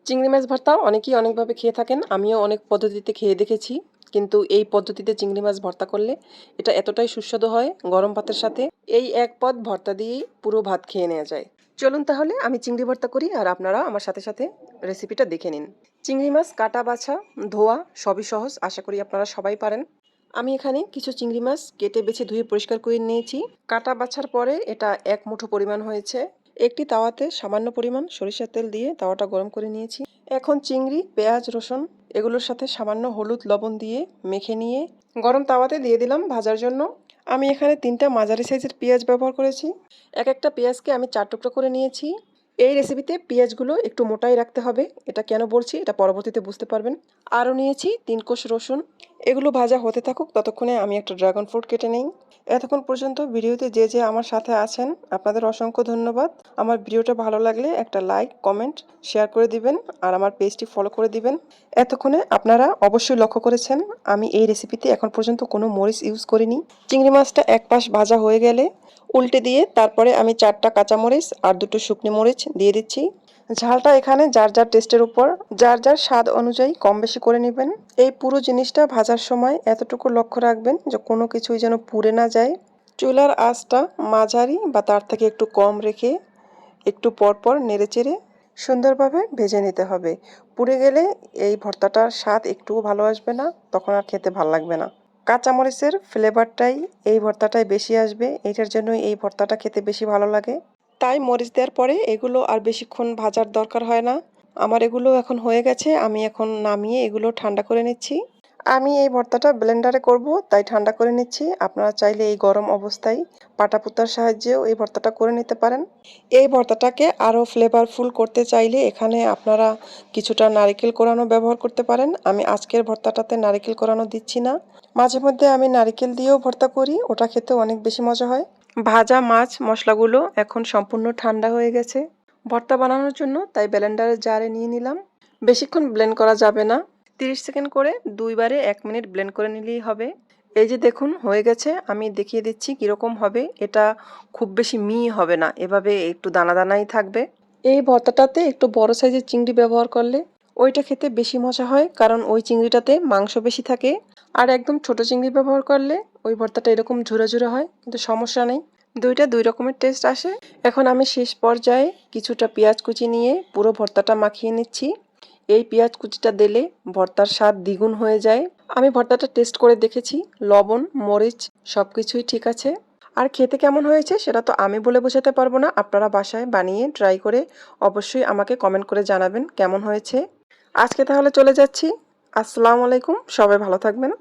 চিংড়ি মাছ ভর্তা অনেকেই অনেকভাবে খেয়ে থাকেন। আমিও অনেক পদ্ধতিতে খেয়ে দেখেছি। কিন্তু এই পদ্ধতিতে চিংড়ি মাছ ভর্তা করলে এটা এতটাই সুস্বাদু হয় গরম ভাতের সাথে। এই এক পদ ভর্তা দিয়েই পুরো ভাত খেয়ে নেওয়া যায়। চলুন তাহলে আমি চিংড়ি ভর্তা করি আর আপনারা আমার সাথে সাথে রেসিপিটা দেখে নিন। চিংড়ি মাছ কাটা বাছা ধোয়া সবই সহজ, আশা করি আপনারা সবাই পারেন। আমি এখানে কিছু চিংড়ি মাছ কেটে বেছে ধুয়ে পরিষ্কার করে নিয়েছি। কাটা বাছার পরে এটা এক মুঠো পরিমাণ হয়েছে। একটি তাওয়াতে সামান্য পরিমাণ সরিষার তেল দিয়ে তাওয়াটা গরম করে নিয়েছি। এখন চিংড়ি, পেঁয়াজ, রসুন এগুলোর সাথে সামান্য হলুদ লবণ দিয়ে মেখে নিয়ে গরম তাওয়াতে দিয়ে দিলাম ভাজার জন্য। আমি এখানে 3টা মাঝারি সাইজের পেঁয়াজ ব্যবহার করেছি। এক একটা পেঁয়াজকে আমি 4 টুকরো করে নিয়েছি। এই রেসিপিতে পেঁয়াজগুলো একটু মোটাই রাখতে হবে। এটা কেন বলছি এটা পরবর্তীতে বুঝতে পারবেন। আরও নিয়েছি 3 কোষ রসুন। এগুলো ভাজা হতে থাকুক, ততক্ষণে আমি একটা ড্রাগন ফ্রুট কেটে নেই। এতক্ষণ পর্যন্ত ভিডিওতে যে আমার সাথে আছেন আপনাদের অসংখ্য ধন্যবাদ। আমার ভিডিওটা ভালো লাগলে একটা লাইক, কমেন্ট, শেয়ার করে দিবেন আর আমার পেজটি ফলো করে দিবেন। এতক্ষণে আপনারা অবশ্যই লক্ষ্য করেছেন আমি এই রেসিপিতে এখন পর্যন্ত কোনো মরিচ ইউজ করিনি। চিংড়ি মাছটা এক পাশ ভাজা হয়ে গেলে উল্টে দিয়ে তারপরে আমি 4টা কাঁচামরিচ আর 2টো শুকনো মরিচ দিয়ে দিচ্ছি। ঝালটা এখানে যার যার টেস্টের উপর, যার যার স্বাদ অনুযায়ী কম বেশি করে নেবেন। এই পুরো জিনিসটা ভাজার সময় এতটুকু লক্ষ্য রাখবেন যে কোনো কিছুই যেন পুড়ে না যায়। চুলার আঁচটা মাঝারি বা তার থেকে একটু কম রেখে একটু পরপর নেড়েচেড়ে সুন্দরভাবে ভেজে নিতে হবে। পুড়ে গেলে এই ভর্তাটার স্বাদ একটুও ভালো আসবে না, তখন আর খেতে ভালো লাগবে না। কাঁচামরিচের ফ্লেভারটাই এই ভর্তাটায় বেশি আসবে, এটার জন্যই এই ভর্তাটা খেতে বেশি ভালো লাগে। তাই মরিচ দেওয়ার পরে এগুলো আর বেশিক্ষণ ভাজার দরকার হয় না। আমার এগুলো এখন হয়ে গেছে, আমি এখন নামিয়ে এগুলো ঠান্ডা করে নিচ্ছি। আমি এই ভর্তাটা ব্লেন্ডারে করব, তাই ঠান্ডা করে নিচ্ছি। আপনারা চাইলে এই গরম অবস্থায় পাটাপুতার সাহায্যেও এই ভর্তাটা করে নিতে পারেন। এই ভর্তাটাকে আরও ফ্লেভারফুল করতে চাইলে এখানে আপনারা কিছুটা নারকেল কোরানো ব্যবহার করতে পারেন। আমি আজকের ভর্তাটাতে নারকেল কোরানো দিচ্ছি না। মাঝে মধ্যে আমি নারকেল দিয়েও ভর্তা করি, ওটা খেতে অনেক বেশি মজা হয়। ভাজা মাছ মশলাগুলো এখন সম্পূর্ণ ঠান্ডা হয়ে গেছে ভর্তা বানানোর জন্য, তাই ব্লেন্ডারের জারে নিয়ে নিলাম। বেশিক্ষণ ব্লেন্ড করা যাবে না, 30 সেকেন্ড করে 2 বারে 1 মিনিট ব্লেন্ড করে নিলেই হবে। এই যে দেখুন হয়ে গেছে, আমি দেখিয়ে দিচ্ছি কীরকম হবে। এটা খুব বেশি মিহি হবে না, এভাবে একটু দানা দানাই থাকবে। এই ভর্তাটাতে একটু বড় সাইজের চিংড়ি ব্যবহার করলে ওইটা খেতে বেশি মজা হয়, কারণ ওই চিংড়িটাতে মাংস বেশি থাকে। আর একদম ছোট চিংড়ি ব্যবহার করলে ওই ভর্তাটা এরকম ঝুরা ঝুরা হয়, কিন্তু সমস্যা নেই, দুইটা দুই রকমের টেস্ট আসে। এখন আমি শেষ পর্যায়ে কিছুটা পেঁয়াজ কুচি নিয়ে পুরো ভর্তাটা মাখিয়ে নিচ্ছি। এই পেঁয়াজ কুচিটা দিলে ভর্তার স্বাদ দ্বিগুণ হয়ে যায়। আমি ভর্তাটা টেস্ট করে দেখেছি, লবণ মরিচ সব কিছুই ঠিক আছে। আর খেতে কেমন হয়েছে সেটা তো আমি বলে বোঝাতে পারবো না, আপনারা বাসায় বানিয়ে ট্রাই করে অবশ্যই আমাকে কমেন্ট করে জানাবেন কেমন হয়েছে। আজকে তাহলে চলে যাচ্ছি। আসসালামু আলাইকুম, সবাই ভালো থাকবেন।